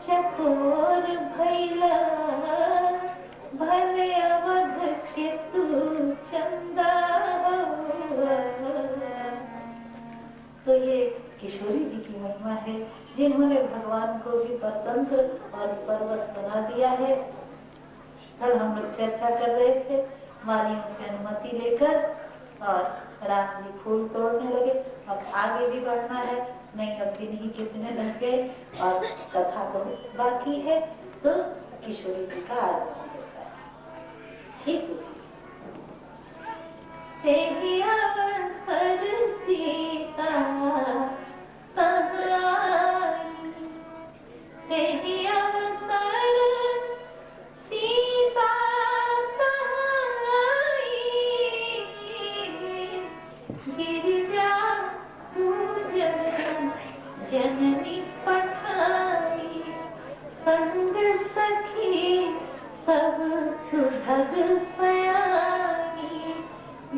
चकोर भैला भले अवध के तू चंदा। तो ये किशोरी जी की महिमा है, जिन्होंने भगवान को भी परतंत्र और पर्वत बना दिया है। कल हम लोग चर्चा कर रहे थे, मालियों से अनुमति लेकर और राम जी फूल तोड़ने लगे। अब आगे भी बढ़ना है, नहीं अब दिन ही कितने रह गए और कथा बहुत बाकी है, तो किशोरी जी का आगमन होता है। ठीक है, सीता जननी पठाई संग सखी सब सुभग सयानी।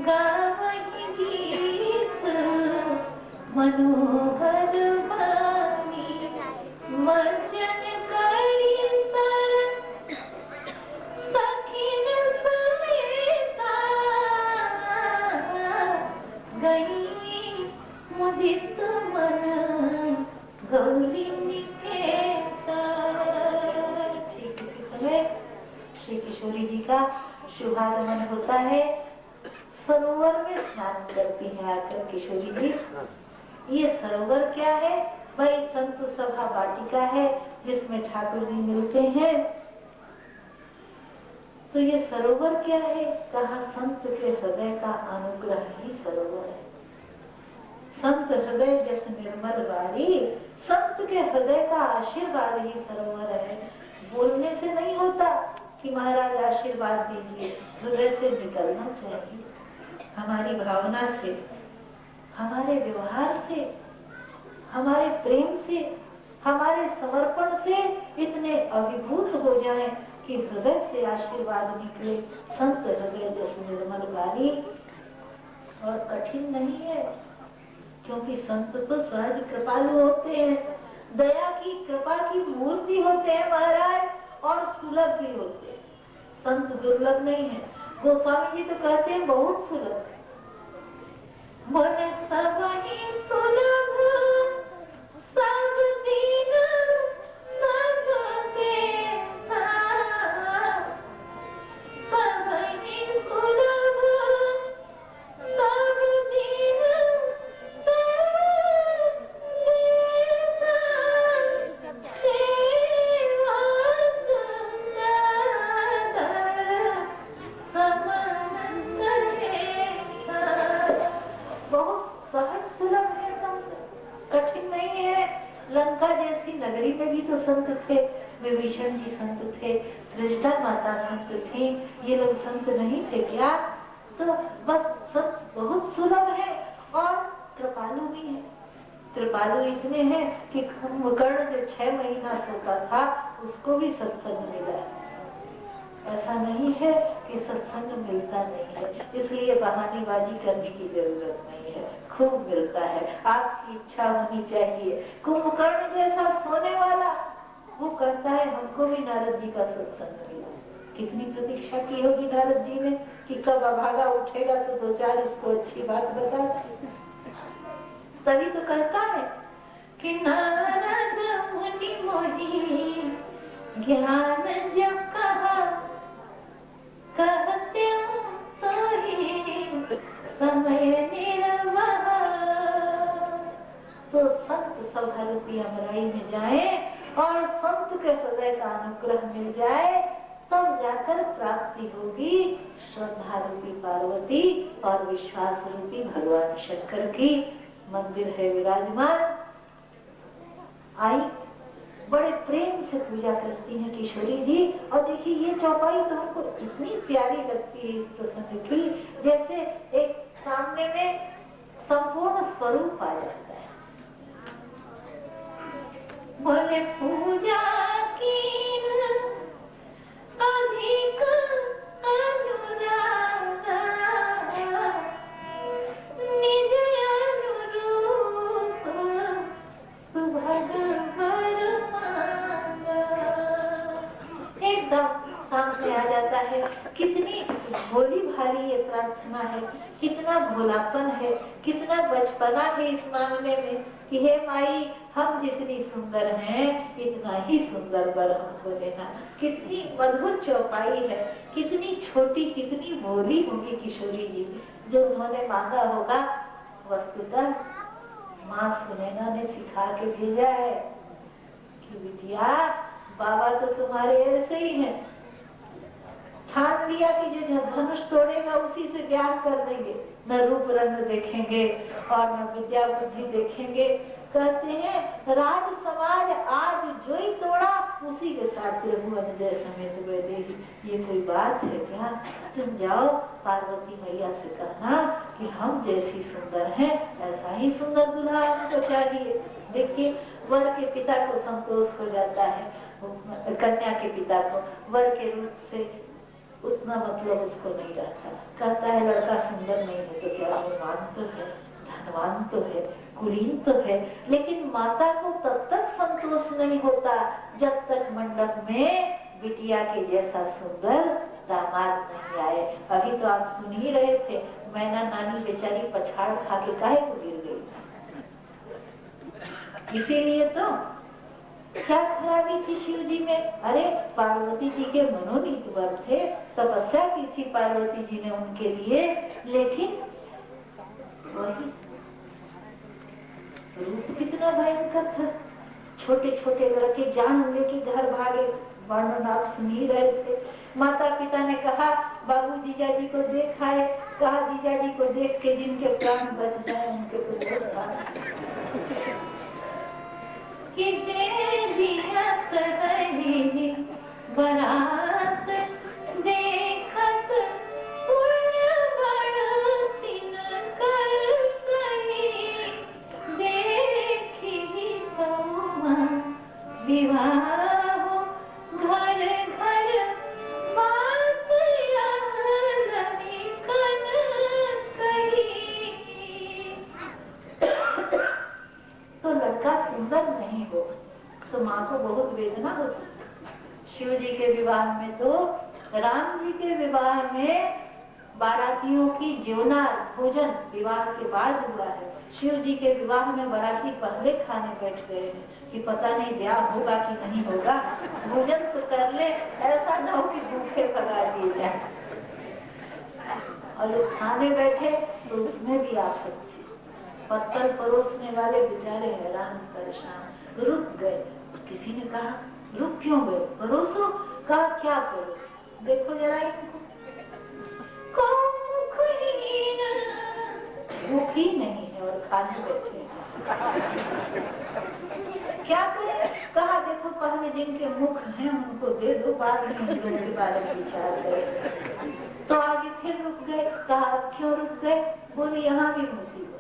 गावहि गीत मनोहर वाणी वचन करी सरन सखिन समेता। गई मुदित मन गौरी निकेता। ठीक है, श्री किशोरी जी का शुभागमन होता है। सरोवर में स्नान करती हैं आकर किशोरी जी। ये सरोवर क्या है भाई? संत सभा वाटिका है जिसमें ठाकुर जी मिलते हैं। तो ये सरोवर क्या है? कहा संत के हृदय का अनुग्रह ही सरोवर है। संत हृदय जैसे निर्मल वारी, संत के हृदय का आशीर्वाद ही सरोवर है। बोलने से नहीं होता कि महाराज आशीर्वाद दीजिए, हृदय से निकलना चाहिए। हमारी भावना से, हमारे व्यवहार से, हमारे प्रेम से, हमारे समर्पण से इतने अभिभूत हो जाएं कि हृदय से आशीर्वाद निकले। संत हृदय जैसे निर्मल वारी। और कठिन नहीं है, क्योंकि संत तो सहज कृपालु होते हैं, दया की कृपा की मूर्ति होते हैं महाराज, और सुलभ भी होते हैं। संत दुर्लभ नहीं है। गोस्वामी जी तो कहते हैं बहुत सुलभ है। मन सब ही सुलभ सब दीन सब देसा। सब ही सुलभ सब दीन सब देसा। सेवा बहुत सहज सुलभ है संत, कठिन नहीं है। लंका जैसी नगरी में भी तो संत थे, विभीषण जी संत थे, त्रिजटा माता संत थी, ये लोग संत नहीं थे क्या? तो बस संत बहुत सुलभ है और कृपालु भी है। कृपालु इतने हैं कि कुंभकर्ण जो 6 महीना सोता था उसको भी सत्संग मिला। ऐसा नहीं है कि सत्संग मिलता नहीं है, इसलिए बहानेबाजी करने की जरूरत नहीं है, खूब मिलता है। आपकी इच्छा होनी चाहिए। कुंभकर्ण जैसा सोने वाला वो कहता है हमको भी नारद जी का सत्संग मिला। कितनी प्रतीक्षा की होगी नारद जी ने कि कब अभागा उठेगा तो 2-4 इसको अच्छी बात बता। तभी तो कहता है कि नारद मुनि मोहि ज्ञान जब कहा कहते तो ही समय निर्वाह। तो संत सभा रूपी अमराई में जाए और संत के हृदय का अनुग्रह मिल जाए, तब जाकर प्राप्ति होगी श्रद्धा रूपी पार्वती और विश्वास रूपी भगवान शंकर की। मंदिर है विराजमान। आई बड़े प्रेम से पूजा करती हैं किशोरी जी। और देखिए ये चौपाई तो हमको इतनी प्यारी लगती है इस प्रसंग की, जैसे एक सामने में संपूर्ण स्वरूप आ जाता है। बोले पूजा की अधिक अनुराग निज अनुरूप सुभग वर है, कितनी भोली भाली ये प्रार्थना है, कितना भोलापन है, कितना बचपना है इस मांगने में कि हे माई हम जितनी सुंदर हैं इतना ही सुंदर वर हमको देना। कितनी मधुर चौपाई है, कितनी छोटी कितनी भोली होगी किशोरी जी जो उन्होंने मांगा होगा। वस्तुतः माँ सुनैना ने सिखा के भेजा है कि बिटिया बाबा तो तुम्हारे ऐसे ही हैं, ठान लिया कि जो धनुष तोड़ेगा उसी से ज्ञान कर देंगे, न रूप रंग देखेंगे और न विद्या बुद्धि देखेंगे। कहते हैं राज समाज आज जो ही तोड़ा उसी के साथ प्रभु अनुजय समेत वैदेही। ये कोई बात है क्या? तुम जाओ पार्वती मैया से कहना कि हम जैसी सुंदर हैं ऐसा ही सुंदर दूल्हा हमको चाहिए। देखिए वर के पिता को संतोष हो जाता है, कन्या के पिता को वर के रूप से उतना मतलब उसको नहीं रहता। कहता है लड़का सुंदर नहीं है तो क्या गुणवान तो है, धनवान तो है, कुलीन तो है, लेकिन माता को तब तक संतोष नहीं होता जब तक मंडप में बिटिया के जैसा सुंदर दामाद नहीं आए। अभी तो आप सुन ही रहे थे, मैना नानी बेचारी पछाड़ खा के काहे को गिर गई, इसीलिए तो क्या खराबी थी शिव जी में? अरे पार्वती जी के मनोनीत वर थे, तपस्या की थी पार्वती जी ने उनके लिए, लेकिन वही रूप कितना भयंकर था। छोटे छोटे लड़के जान लेके घर भागे, वर्णन आप सुन ही रहे थे। माता पिता ने कहा बाबू जीजा जी को देख आए, कहा जीजा जी को देख के जिनके प्राण बच जाए उनके को देख कि बरात देखत पुण्य बड़ तिन कर सही, देखी सौमा विवाह घर घर बात कन कही। तो लड़का सुंदर नहीं हो तो माँ को बहुत वेदना होती। शिव जी के विवाह में तो राम जी के विवाह में बारातियों की ज्योनार भोजन विवाह के बाद हुआ है। शिव जी के विवाह में बाराती पहले खाने बैठ गए हैं कि पता नहीं ब्याह होगा कि नहीं होगा, भोजन तो कर ले, ऐसा न हो कि भूखे भगा दिए जाए। और जो खाने बैठे तो उसमें भी आफत थी, पत्थर परोसने वाले बेचारे हैरान परेशान रुक गए। किसी ने कहा रुक क्यों गए, परोसो। कहा क्या करो, देखो जरा इनको, भूख ही नहीं है और खाने बैठे क्या करें। कहा देखो पहले जिनके मुख हैं उनको दे दो, बाद में उन लोगों के बारे में विचार करें। तो आगे फिर रुक गए। कहा क्यों रुक गए? बोले यहाँ भी मुसीबत,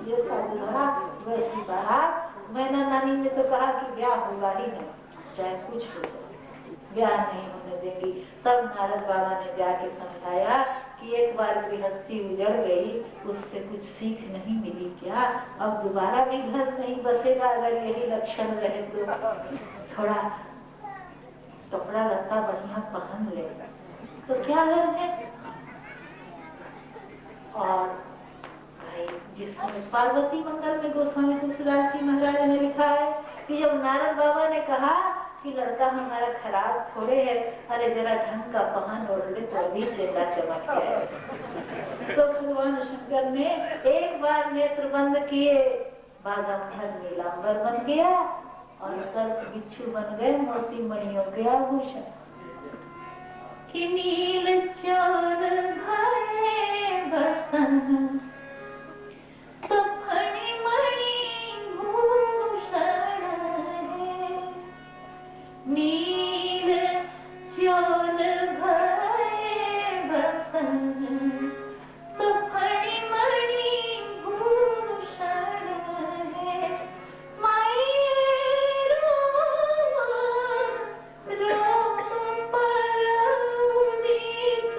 जैसा दुल्हा वैसी बारात। मैना नानी ने तो कहा कि ब्याह होगा ही नहीं, चाहे कुछ हो ब्याह नहीं होने देंगी। तब नारद बाबा ने जाके समझाया कि एक बार गृहस्थी उजड़ गई, उससे कुछ सीख नहीं मिली क्या? अब दोबारा भी घर नहीं बसेगा अगर यही लक्षण रहे तो। थोड़ा कपड़ा लता बढ़िया पहन ले तो क्या घर है। और जिस समय पार्वती मंगल में गोस्वामी तुलसीदास जी महाराज ने लिखा है कि जब नारद बाबा ने कहा कि लड़का हमारा खराब थोड़े है, अरे जरा ढंग का पहन ओढ़ ले तो अभी चेहरा चमक गया। तो भगवान शंकर ने एक बार नेत्र बंद किए, बागंधर नीलांबर बन गया और सर्प बिच्छू बन गए, मोती मणियों के आभूषण। कि नील चोर भरे बसन तो फणी मणि भूषण है, नील चोर भरे बसन तो फणी मणि भूषण है। माये रोम रोम पर उदित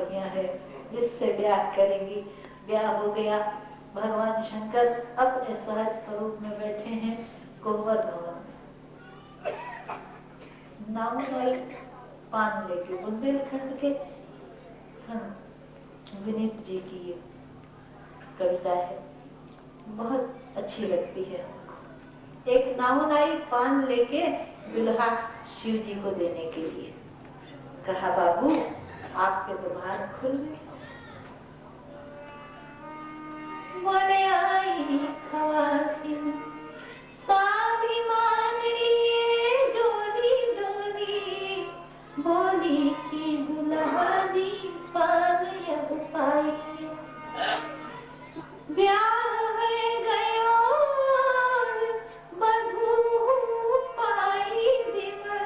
बढ़िया है, इससे ब्याह करेंगी। ब्याह हो गया। भगवान शंकर अपने सहज स्वरूप में बैठे हैं कोवर भवन में। नामुनाई पान लेके, बुंदेलखंड के विनीत जी की ये कविता है, बहुत अच्छी लगती है। एक नामुनाई पान लेके दुल्हा शिव जी को देने के लिए कहा, बाबू आपके तो भाग खुल गए। बड़े आई खवासी स्वाभिमान लिए डोली डोली, बोली की दुल्हा दी पान यह पाई। ब्याह में गयो बधू पाई दिवा,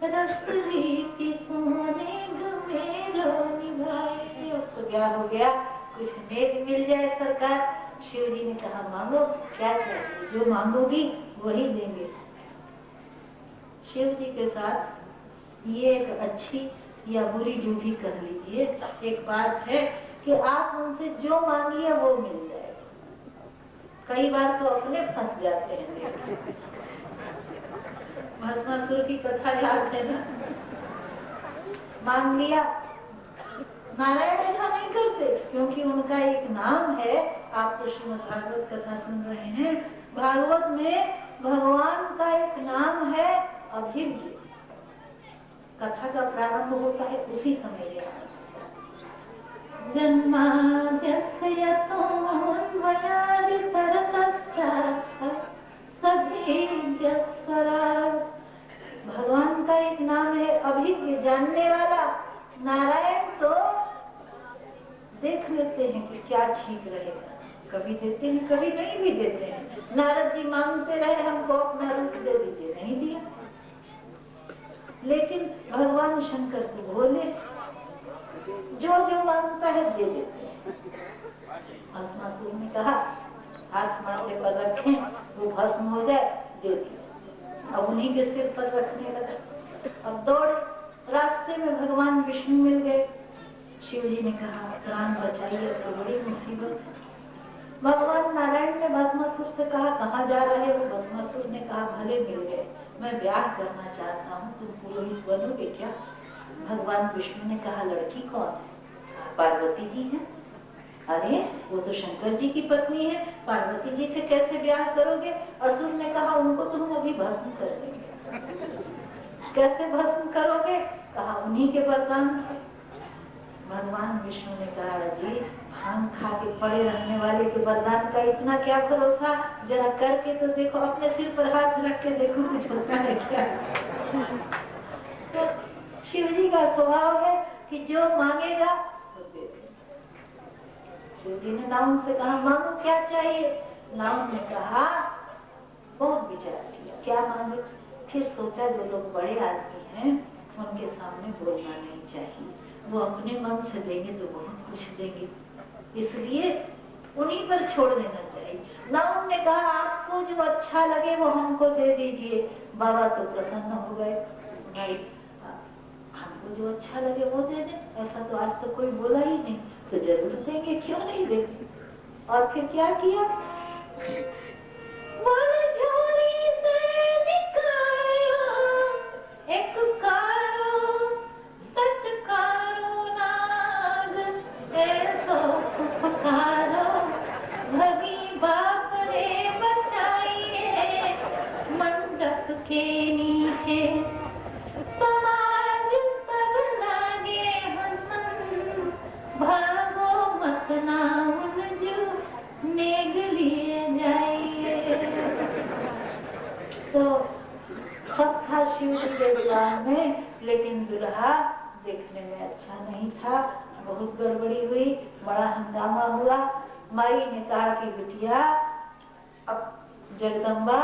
रस रीति सोने गमेलो निभाई। अब तो क्या हो गया, कुछ नेक मिल जाए सरकार। शिव जी ने कहा, मांगो क्या चाहिए, जो मांगोगी वही देंगे। शिव जी के साथ ये एक अच्छी या बुरी जो भी कह लीजिए एक बात है कि आप उनसे जो मांगिए वो मिल जाएगा। कई बार तो अपने फंस जाते हैं। भस्मासुर की कथा याद है ना, मांग लिया। नारायण ऐसा नहीं करते, क्योंकि उनका एक नाम है। आप तो श्रीमद् भागवत कथा सुन रहे हैं, भागवत में भगवान का एक नाम है अभिज्ञ। कथा का प्रारंभ होता है उसी समय में। भगवान का एक नाम है अभिज्ञ, जानने वाला। नारायण तो देख लेते हैं कि क्या ठीक रहेगा, कभी देते हैं कभी नहीं भी देते हैं। नारद जी मांगते रहे हमको अपना रूप दे दीजिए, नहीं दिया। लेकिन भगवान शंकर तो बोले, जो जो मांगता है दे देते हैं। भस्मासुर ने कहा, हाथ माथे पर रखें, वो भस्म हो जाए, दे दिया। अब उन्हीं के सिर पर रखने लगा। अब दौड़े, रास्ते में भगवान विष्णु मिल गए। शिव जी ने कहा, प्राण बचाइए, तो बड़ी मुसीबत। भगवान नारायण ने भस्मासुर से कहा, कहाँ जा रहे हो? भस्मासुर ने कहा, भले मिल गए, मैं ब्याह करना चाहता हूँ, तुम पुरोहित बनोगे क्या? भगवान विष्णु ने कहा, लड़की कौन है? पार्वती जी है। अरे वो तो शंकर जी की पत्नी है, पार्वती जी से कैसे ब्याह करोगे? असुर ने कहा, उनको तो हम अभी भस्म कर देंगे। कैसे भस्म करोगे? कहा, उन्हीं के वरदान से। भगवान विष्णु ने कहा, जी भांग खा के पड़े रहने वाले के वरदान का इतना क्या भरोसा, जरा करके तो देखो, अपने सिर पर हाथ रख के देखो कुछ होता है क्या। तो शिव जी का स्वभाव है कि जो मांगेगा वो दे देंगे। शिव जी ने नाउन से कहा, मांगो क्या चाहिए? नाउन ने कहा, बहुत विचार किया क्या मांगे। फिर सोचा, जो लोग बड़े आदमी हैं उनके सामने बोलना नहीं चाहिए, वो अपने मन से देंगे तो बहुत कुछ देंगे, इसलिए उन्हीं पर छोड़ देना चाहिए। नाउन ने कहा, आपको जो अच्छा लगे वो हमको दे दीजिए। बाबा तो प्रसन्न हो गए, भाई हमको जो अच्छा लगे वो दे दें, ऐसा तो आज तक कोई बोला ही नहीं, तो जरूर देंगे, क्यों नहीं देंगे। और फिर क्या किया, एक कारो सटकारो नाग, ऐसो पुकारो भगी बाप रे बचाइए, मंडप के नीचे समाज सब लागे हसन, भागो मत ना उलझो, नेग लिए जाइए। तो सब था शिव जी के विवाह में, लेकिन दुल्हा देखने में अच्छा नहीं था, बहुत गड़बड़ी हुई, बड़ा हंगामा हुआ। माई ने कहा कि बिटिया, अब जगदम्बा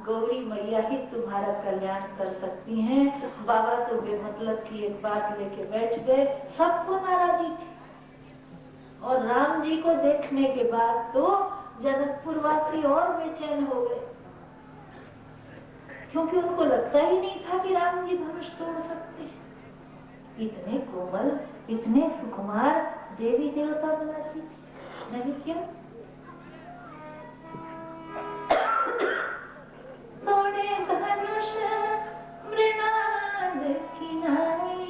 गौरी मैया ही तुम्हारा कल्याण कर सकती हैं। बाबा तो बेमतलब की एक बात लेके बैठ गए, सबको नाराजी थी। और राम जी को देखने के बाद तो जनकपुर वासी और बेचैन हो गए, क्योंकि उनको लगता ही नहीं था कि राम जी धनुष तोड़ सकते हैं। इतने कोमल, इतने सुकुमार देवी देवता बनाती नहीं क्यों? तोड़े धनुष मृणाल किनाई,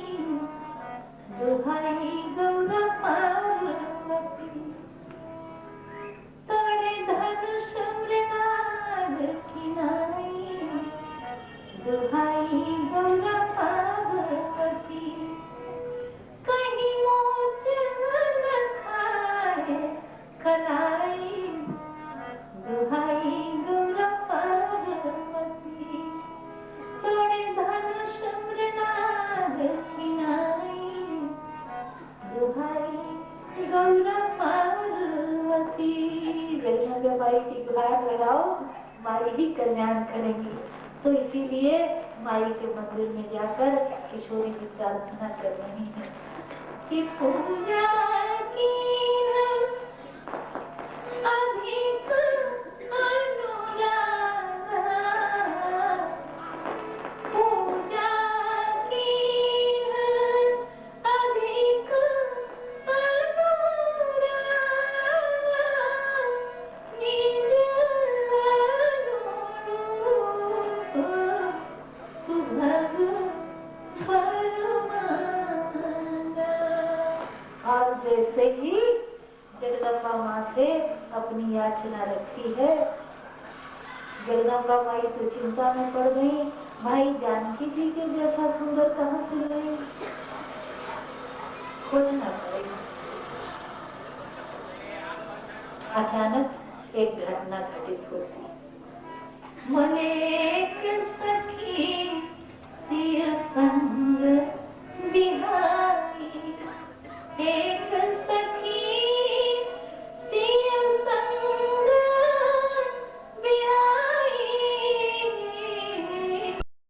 दुहाई गौर पार्वती। तोड़े धनुष मृणाल किनाई, दुहाई गौर पार्वती। कहीं मोच न खाए कलाई, दुहाई गौर पार्वती। तोड़े धनुष मृणाल किनाई, दुहाई गौर पार्वती। गरीब माई की गुहार लगाओ, माई ही कल्याण करेंगी। तो इसीलिए माई के मंदिर में जाकर किशोरी की प्रार्थना कर रही है कि पूजा की अधिक अनुराग, पूजा की अधिक अनुराग, निज और जैसे ही जगदम्बा माँ से अपनी याचना रखी है, जगदम्बा माई तो चिंता में पड़ गई। भाई जानकी जी के जैसा सुंदर कहाँ से लाए, खोजना पड़ेगा। अचानक एक घटना घटित होती। मन एक